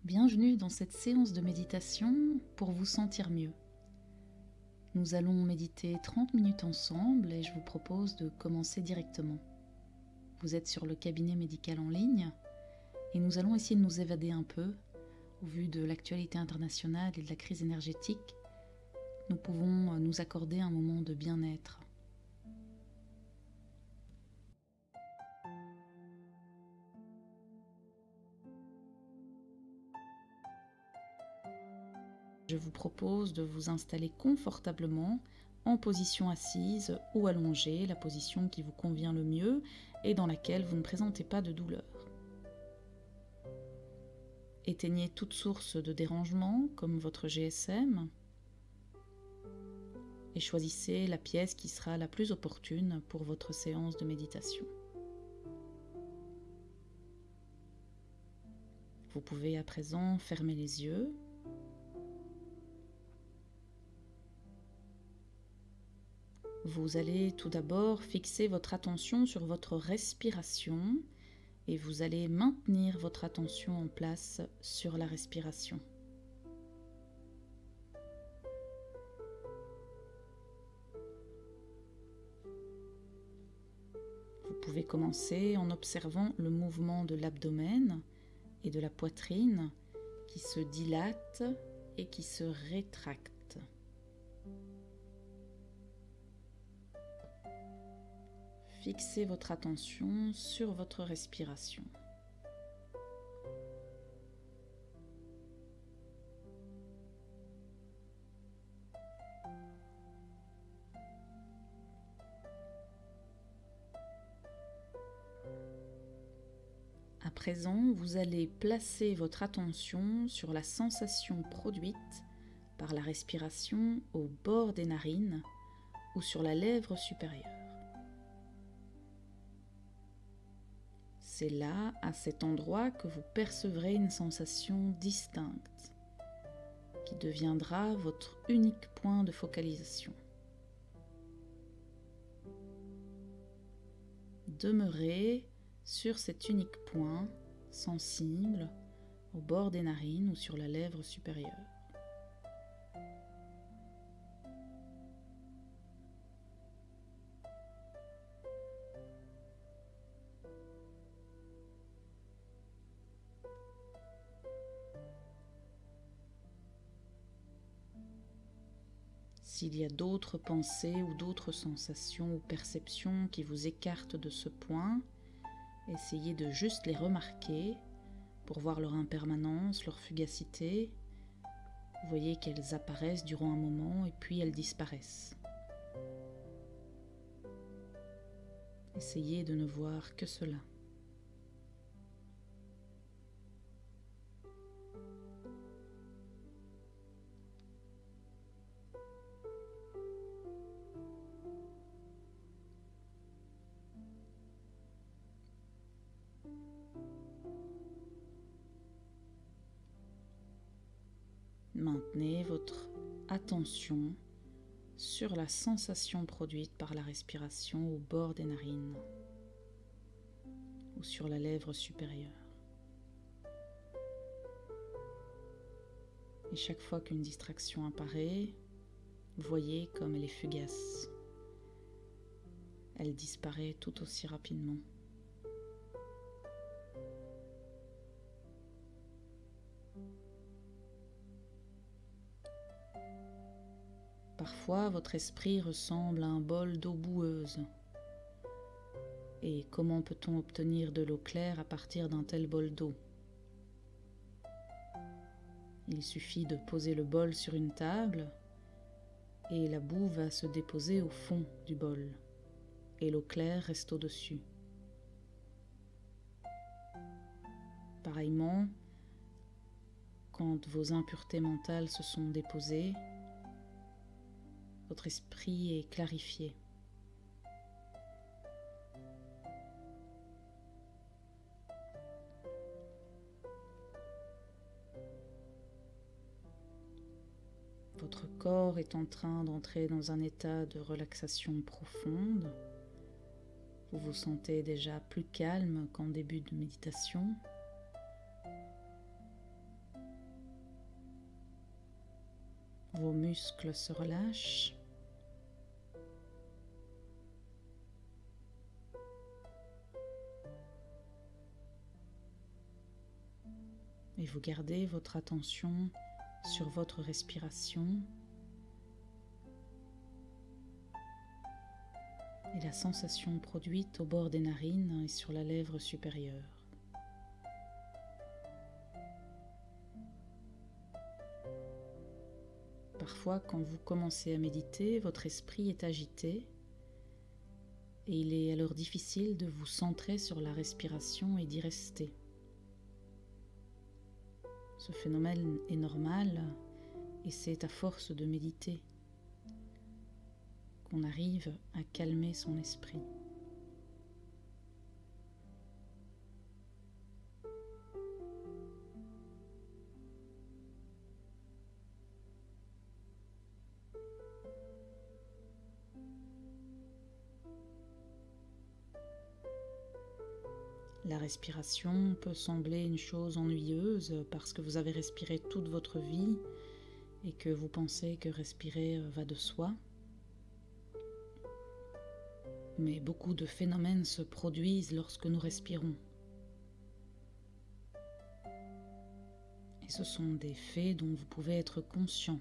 Bienvenue dans cette séance de méditation pour vous sentir mieux. Nous allons méditer 30 minutes ensemble et je vous propose de commencer directement. Vous êtes sur le cabinet médical en ligne et nous allons essayer de nous évader un peu. Au vu de l'actualité internationale et de la crise énergétique, nous pouvons nous accorder un moment de bien-être. Je vous propose de vous installer confortablement en position assise ou allongée, la position qui vous convient le mieux et dans laquelle vous ne présentez pas de douleur. Éteignez toute source de dérangement comme votre GSM et choisissez la pièce qui sera la plus opportune pour votre séance de méditation. Vous pouvez à présent fermer les yeux. Vous allez tout d'abord fixer votre attention sur votre respiration et vous allez maintenir votre attention en place sur la respiration. Vous pouvez commencer en observant le mouvement de l'abdomen et de la poitrine qui se dilatent et qui se rétractent. Fixez votre attention sur votre respiration. À présent, vous allez placer votre attention sur la sensation produite par la respiration au bord des narines ou sur la lèvre supérieure. C'est là, à cet endroit, que vous percevrez une sensation distincte qui deviendra votre unique point de focalisation. Demeurez sur cet unique point sensible au bord des narines ou sur la lèvre supérieure. S'il y a d'autres pensées ou d'autres sensations ou perceptions qui vous écartent de ce point, essayez de juste les remarquer pour voir leur impermanence, leur fugacité. Vous voyez qu'elles apparaissent durant un moment et puis elles disparaissent. Essayez de ne voir que cela. Maintenez votre attention sur la sensation produite par la respiration au bord des narines ou sur la lèvre supérieure. Et chaque fois qu'une distraction apparaît, voyez comme elle est fugace. Elle disparaît tout aussi rapidement. Parfois, votre esprit ressemble à un bol d'eau boueuse. Et comment peut-on obtenir de l'eau claire à partir d'un tel bol d'eau? Il suffit de poser le bol sur une table et la boue va se déposer au fond du bol et l'eau claire reste au-dessus. Pareillement, quand vos impuretés mentales se sont déposées, votre esprit est clarifié. Votre corps est en train d'entrer dans un état de relaxation profonde. Vous vous sentez déjà plus calme qu'en début de méditation. vos muscles se relâchent. Et vous gardez votre attention sur votre respiration et la sensation produite au bord des narines et sur la lèvre supérieure. Parfois, quand vous commencez à méditer, votre esprit est agité et il est alors difficile de vous centrer sur la respiration et d'y rester. Ce phénomène est normal et c'est à force de méditer qu'on arrive à calmer son esprit. La respiration peut sembler une chose ennuyeuse parce que vous avez respiré toute votre vie et que vous pensez que respirer va de soi. Mais beaucoup de phénomènes se produisent lorsque nous respirons. Et ce sont des faits dont vous pouvez être conscient.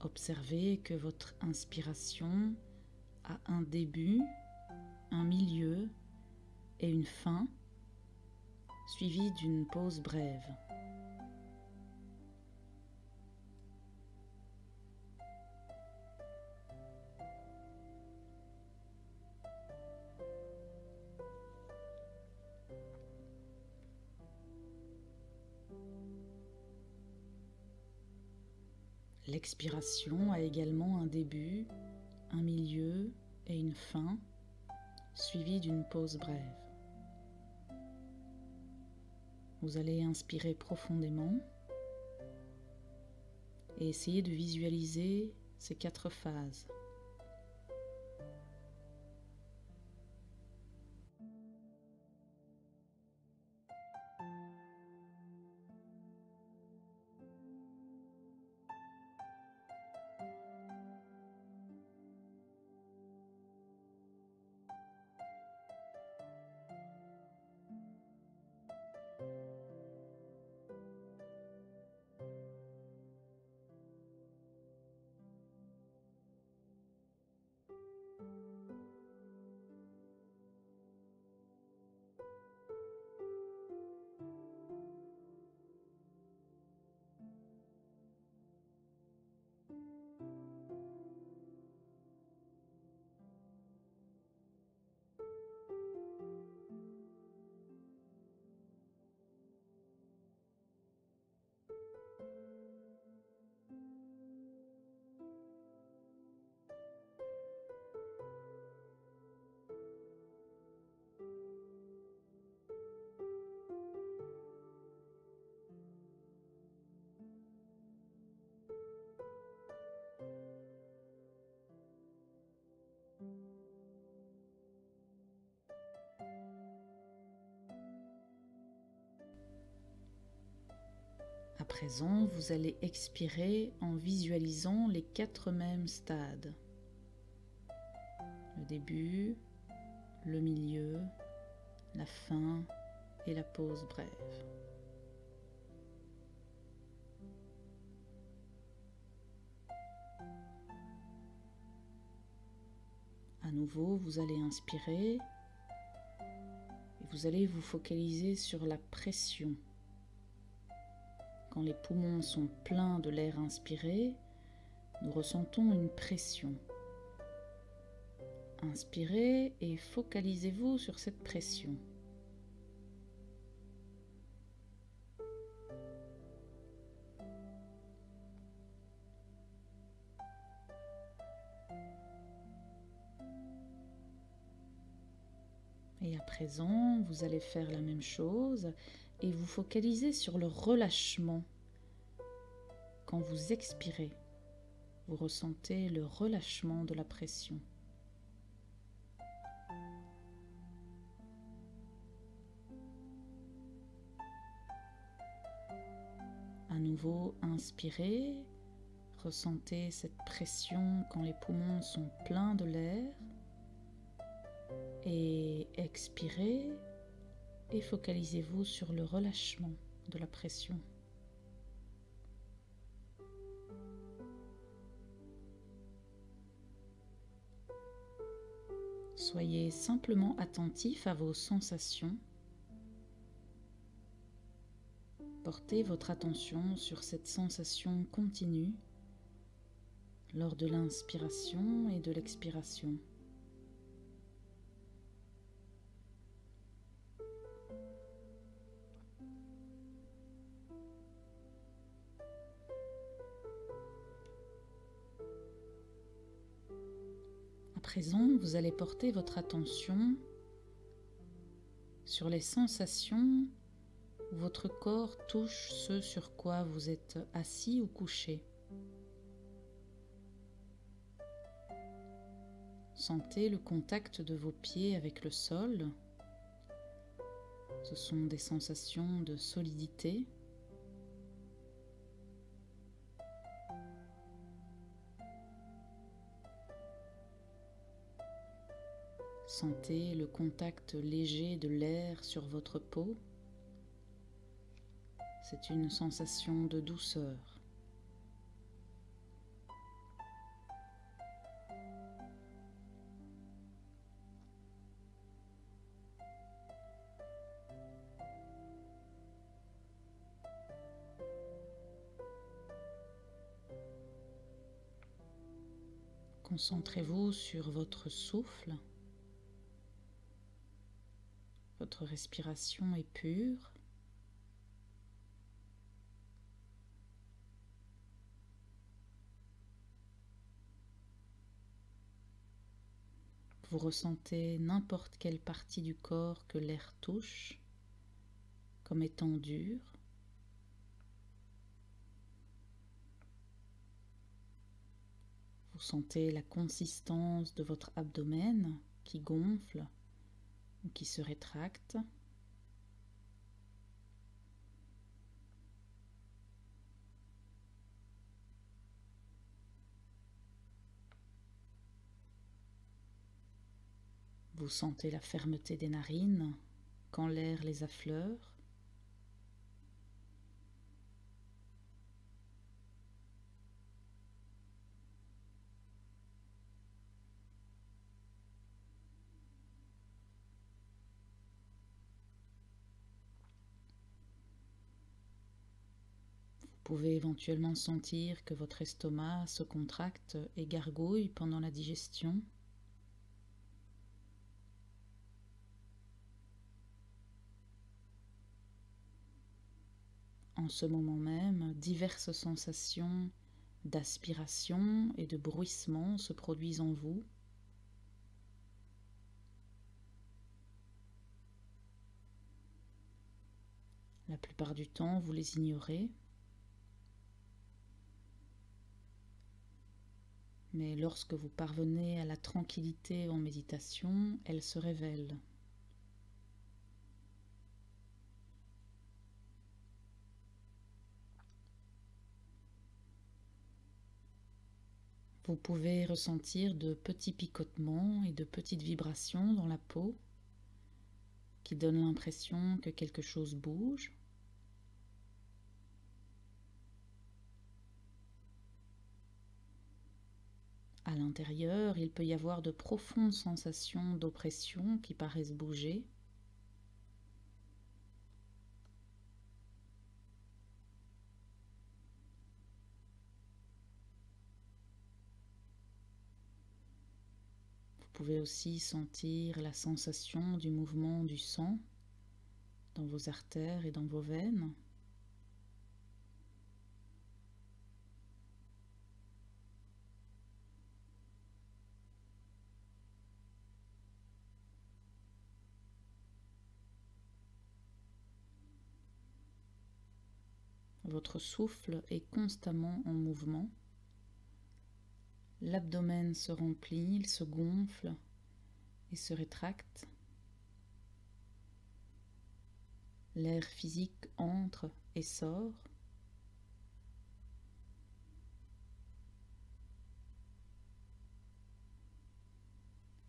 Observez que votre inspiration a un début, un milieu et une fin, suivie d'une pause brève. L'expiration a également un début, un milieu et une fin, suivie d'une pause brève. Vous allez inspirer profondément et essayer de visualiser ces 4 phases. À présent, vous allez expirer en visualisant les 4 mêmes stades. Le début, le milieu, la fin et la pause brève. À nouveau, vous allez inspirer et vous allez vous focaliser sur la pression. Quand les poumons sont pleins de l'air inspiré, nous ressentons une pression. Inspirez et focalisez-vous sur cette pression. Et à présent, vous allez faire la même chose et vous focalisez sur le relâchement quand vous expirez. vous ressentez le relâchement de la pression. À nouveau, inspirez, ressentez cette pression quand les poumons sont pleins de l'air. Et expirez et focalisez-vous sur le relâchement de la pression. Soyez simplement attentif à vos sensations. Portez votre attention sur cette sensation continue lors de l'inspiration et de l'expiration. À présent, vous allez porter votre attention sur les sensations où votre corps touche ce sur quoi vous êtes assis ou couché. Sentez le contact de vos pieds avec le sol. Ce sont des sensations de solidité. Sentez le contact léger de l'air sur votre peau. C'est une sensation de douceur. Concentrez-vous sur votre souffle. Votre respiration est pure. Vous ressentez n'importe quelle partie du corps que l'air touche comme étant dure. Vous sentez la consistance de votre abdomen qui gonfle ou qui se rétracte. Vous sentez la fermeté des narines quand l'air les affleure. Vous pouvez éventuellement sentir que votre estomac se contracte et gargouille pendant la digestion. En ce moment même, diverses sensations d'aspiration et de bruissement se produisent en vous. La plupart du temps, vous les ignorez. Mais lorsque vous parvenez à la tranquillité en méditation, elles se révèlent. Vous pouvez ressentir de petits picotements et de petites vibrations dans la peau qui donnent l'impression que quelque chose bouge. À l'intérieur, il peut y avoir de profondes sensations d'oppression qui paraissent bouger. Vous pouvez aussi sentir la sensation du mouvement du sang dans vos artères et dans vos veines. Votre souffle est constamment en mouvement. L'abdomen se remplit, il se gonfle et se rétracte. L'air physique entre et sort.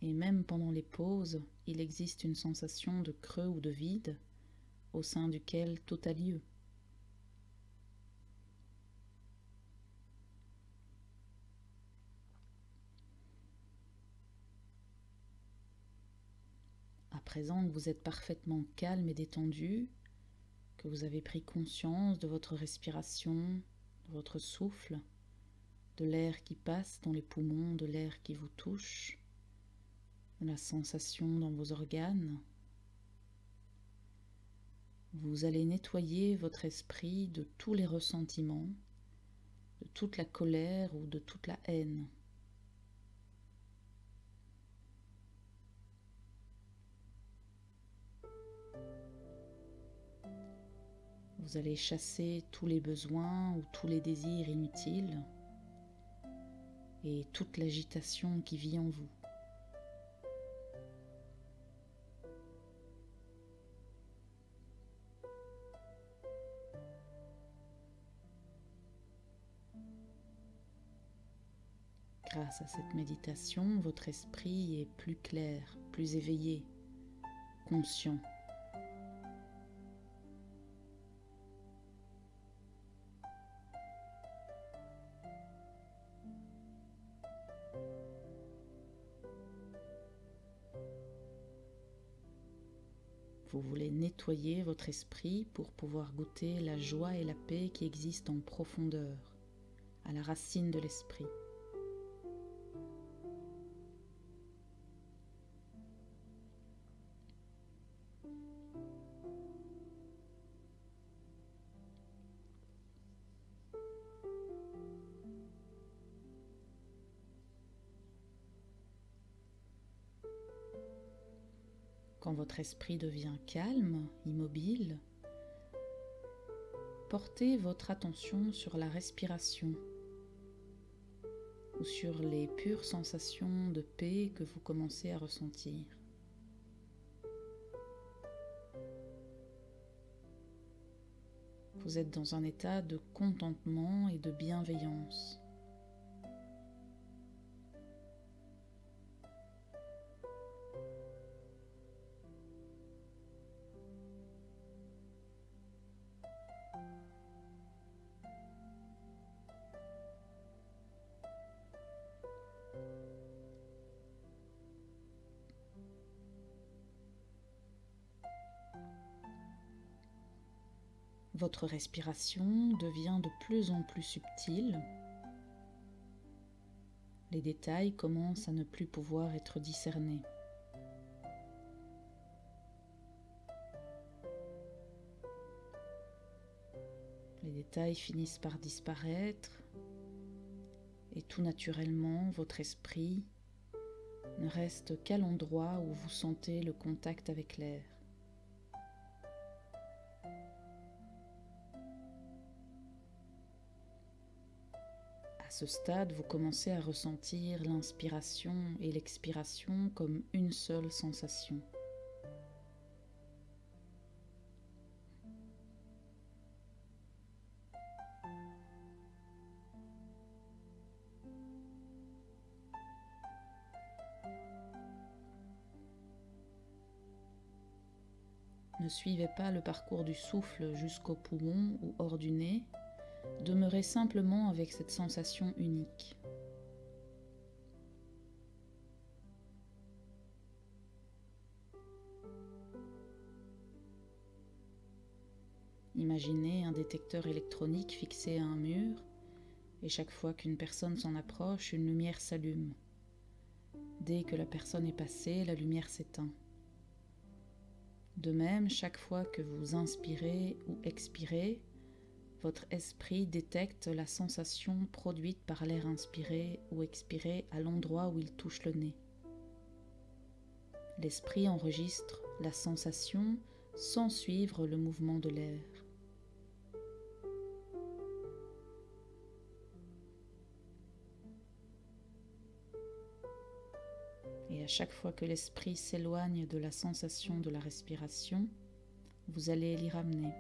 Et même pendant les pauses, il existe une sensation de creux ou de vide au sein duquel tout a lieu. À présent que vous êtes parfaitement calme et détendu, que vous avez pris conscience de votre respiration, de votre souffle, de l'air qui passe dans les poumons, de l'air qui vous touche, de la sensation dans vos organes, vous allez nettoyer votre esprit de tous les ressentiments, de toute la colère ou de toute la haine. Vous allez chasser tous les besoins ou tous les désirs inutiles et toute l'agitation qui vit en vous. Grâce à cette méditation, votre esprit est plus clair, plus éveillé, conscient. Vous voulez nettoyer votre esprit pour pouvoir goûter la joie et la paix qui existent en profondeur, à la racine de l'esprit. Quand votre esprit devient calme, immobile, portez votre attention sur la respiration ou sur les pures sensations de paix que vous commencez à ressentir. Vous êtes dans un état de contentement et de bienveillance. Votre respiration devient de plus en plus subtile. Les détails commencent à ne plus pouvoir être discernés. Les détails finissent par disparaître et tout naturellement, votre esprit ne reste qu'à l'endroit où vous sentez le contact avec l'air. À ce stade, vous commencez à ressentir l'inspiration et l'expiration comme une seule sensation. Ne suivez pas le parcours du souffle jusqu'au poumon ou hors du nez. Demeurez simplement avec cette sensation unique. Imaginez un détecteur électronique fixé à un mur et chaque fois qu'une personne s'en approche, une lumière s'allume. Dès que la personne est passée, la lumière s'éteint. De même, chaque fois que vous inspirez ou expirez, votre esprit détecte la sensation produite par l'air inspiré ou expiré à l'endroit où il touche le nez. L'esprit enregistre la sensation sans suivre le mouvement de l'air. chaque fois que l'esprit s'éloigne de la sensation de la respiration, vous allez l'y ramener.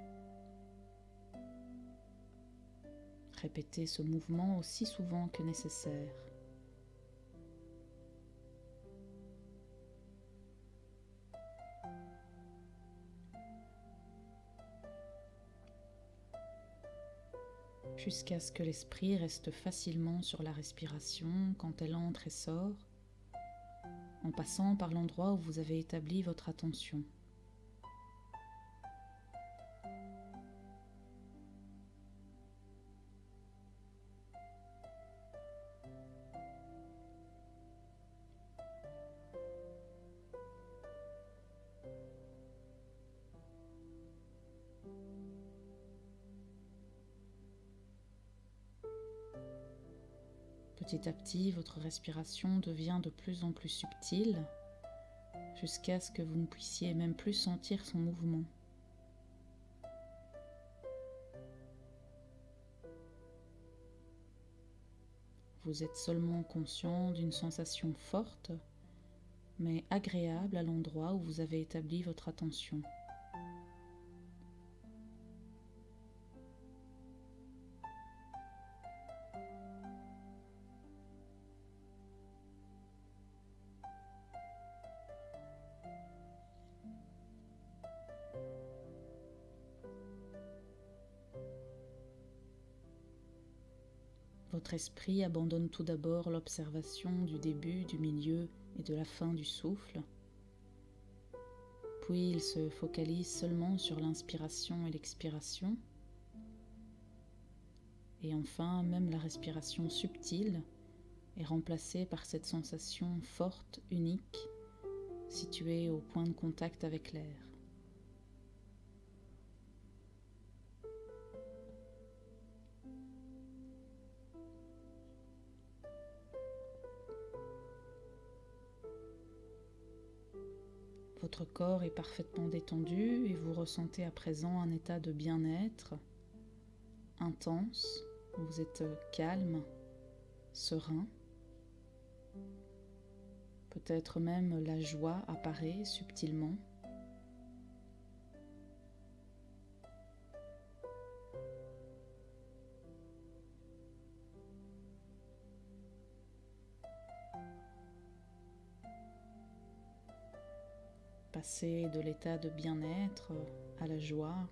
Répétez ce mouvement aussi souvent que nécessaire. Jusqu'à ce que l'esprit reste facilement sur la respiration quand elle entre et sort, en passant par l'endroit où vous avez établi votre attention. Petit à petit, votre respiration devient de plus en plus subtile, jusqu'à ce que vous ne puissiez même plus sentir son mouvement. Vous êtes seulement conscient d'une sensation forte, mais agréable à l'endroit où vous avez établi votre attention. Votre esprit abandonne tout d'abord l'observation du début, du milieu et de la fin du souffle, puis il se focalise seulement sur l'inspiration et l'expiration, et enfin même la respiration subtile est remplacée par cette sensation forte, unique, située au point de contact avec l'air. Votre corps est parfaitement détendu et vous ressentez à présent un état de bien-être intense. Vous êtes calme, serein. Peut-être même la joie apparaît subtilement. Passer de l'état de bien-être à la joie,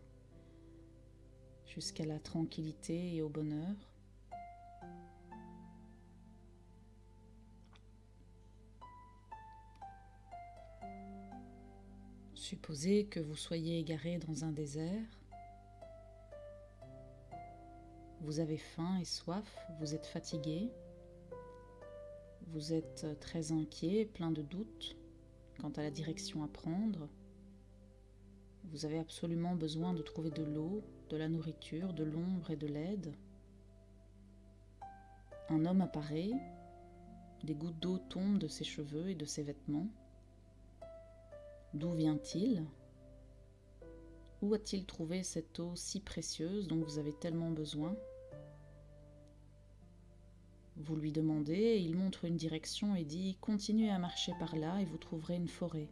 jusqu'à la tranquillité et au bonheur. Supposez que vous soyez égaré dans un désert. Vous avez faim et soif, vous êtes fatigué. Vous êtes très inquiet, plein de doutes quant à la direction à prendre. Vous avez absolument besoin de trouver de l'eau, de la nourriture, de l'ombre et de l'aide. Un homme apparaît, des gouttes d'eau tombent de ses cheveux et de ses vêtements. D'où vient-il? Où a-t-il trouvé cette eau si précieuse dont vous avez tellement besoin? Vous lui demandez et il montre une direction et dit « Continuez à marcher par là et vous trouverez une forêt. »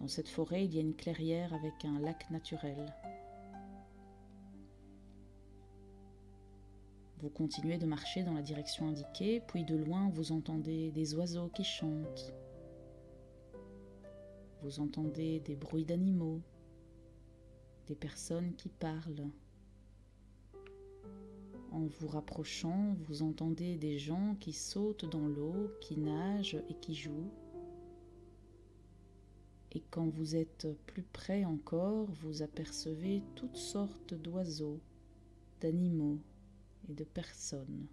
Dans cette forêt, il y a une clairière avec un lac naturel. Vous continuez de marcher dans la direction indiquée, puis de loin vous entendez des oiseaux qui chantent. Vous entendez des bruits d'animaux, des personnes qui parlent. En vous rapprochant, vous entendez des gens qui sautent dans l'eau, qui nagent et qui jouent. Et quand vous êtes plus près encore, vous apercevez toutes sortes d'oiseaux, d'animaux et de personnes.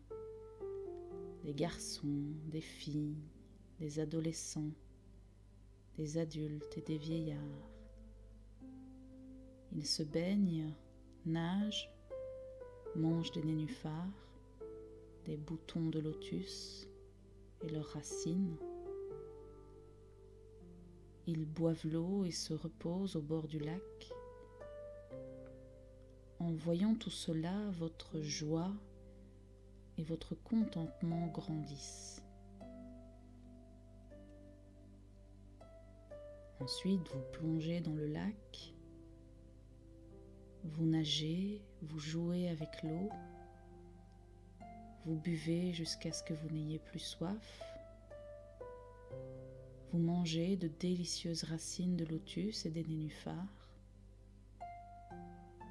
Des garçons, des filles, des adolescents, des adultes et des vieillards. Ils se baignent, nagent, mangent des nénuphars, des boutons de lotus et leurs racines. Ils boivent l'eau et se reposent au bord du lac. En voyant tout cela, votre joie et votre contentement grandissent. Ensuite, vous plongez dans le lac, vous nagez, vous jouez avec l'eau, vous buvez jusqu'à ce que vous n'ayez plus soif, vous mangez de délicieuses racines de lotus et des nénuphars.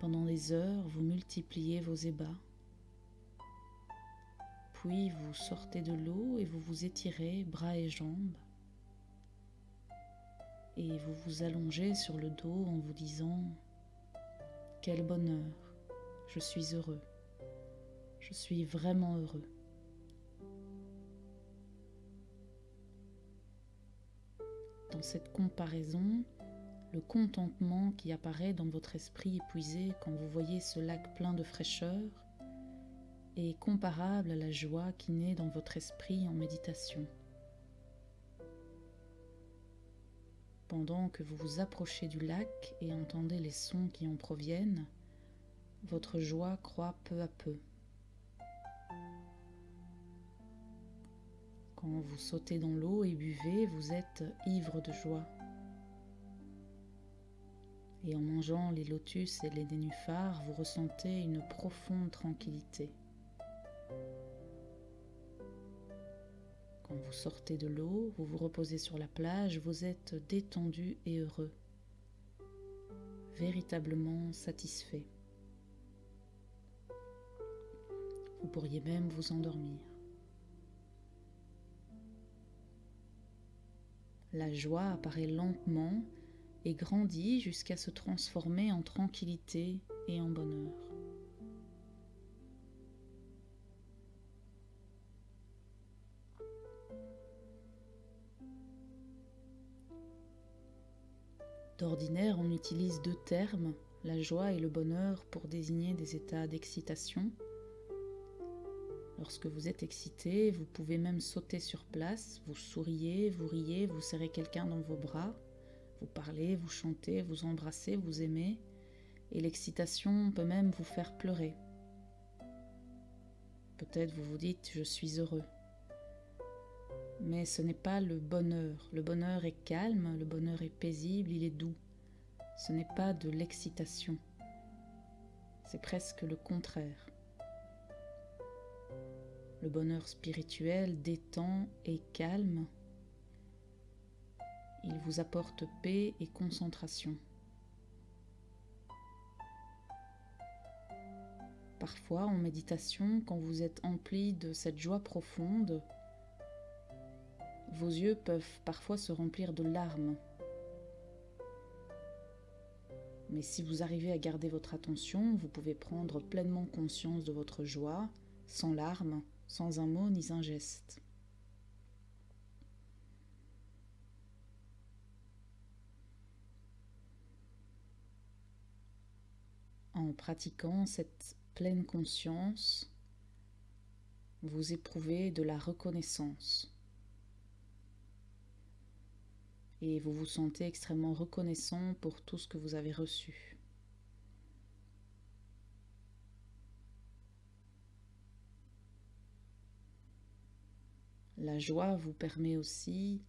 Pendant des heures, vous multipliez vos ébats. Puis vous sortez de l'eau et vous vous étirez bras et jambes. Et vous vous allongez sur le dos en vous disant « Quel bonheur, je suis heureux, je suis vraiment heureux ». Dans cette comparaison, le contentement qui apparaît dans votre esprit épuisé quand vous voyez ce lac plein de fraîcheur est comparable à la joie qui naît dans votre esprit en méditation. Pendant que vous vous approchez du lac et entendez les sons qui en proviennent, votre joie croît peu à peu. Quand vous sautez dans l'eau et buvez, vous êtes ivre de joie. Et en mangeant les lotus et les nénuphars, vous ressentez une profonde tranquillité. Quand vous sortez de l'eau, vous vous reposez sur la plage, vous êtes détendu et heureux, véritablement satisfait. Vous pourriez même vous endormir. La joie apparaît lentement et grandit jusqu'à se transformer en tranquillité et en bonheur. D'ordinaire, on utilise deux termes, la joie et le bonheur, pour désigner des états d'excitation. Lorsque vous êtes excité, vous pouvez même sauter sur place, vous souriez, vous riez, vous serrez quelqu'un dans vos bras, vous parlez, vous chantez, vous embrassez, vous aimez, et l'excitation peut même vous faire pleurer. Peut-être vous vous dites « je suis heureux ». Mais ce n'est pas le bonheur. Le bonheur est calme, le bonheur est paisible, il est doux. Ce n'est pas de l'excitation. C'est presque le contraire. Le bonheur spirituel détend et calme. Il vous apporte paix et concentration. Parfois, en méditation, quand vous êtes empli de cette joie profonde, vos yeux peuvent parfois se remplir de larmes. Mais si vous arrivez à garder votre attention, vous pouvez prendre pleinement conscience de votre joie, sans larmes, sans un mot ni un geste. En pratiquant cette pleine conscience, vous éprouvez de la reconnaissance. Et vous vous sentez extrêmement reconnaissant pour tout ce que vous avez reçu. La joie vous permet aussi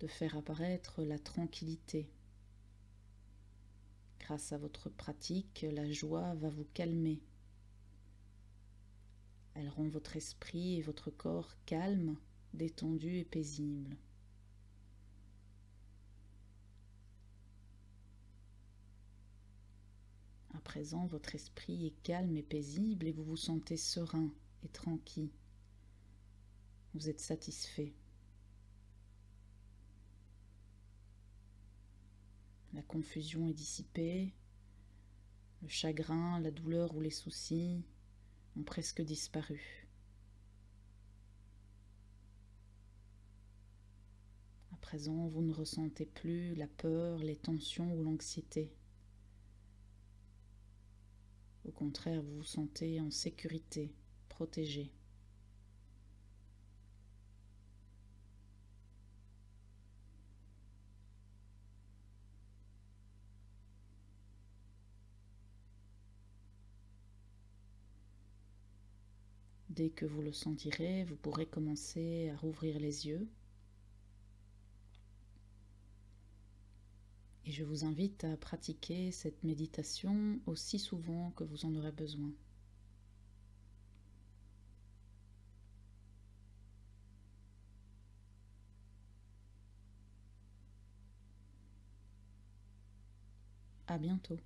de faire apparaître la tranquillité. Grâce à votre pratique, la joie va vous calmer. Elle rend votre esprit et votre corps calmes, détendus et paisibles. À présent, votre esprit est calme et paisible et vous vous sentez serein et tranquille. Vous êtes satisfait. La confusion est dissipée, le chagrin, la douleur ou les soucis ont presque disparu. À présent, vous ne ressentez plus la peur, les tensions ou l'anxiété. Au contraire, vous vous sentez en sécurité, protégé. Dès que vous le sentirez, vous pourrez commencer à rouvrir les yeux. Et je vous invite à pratiquer cette méditation aussi souvent que vous en aurez besoin. À bientôt.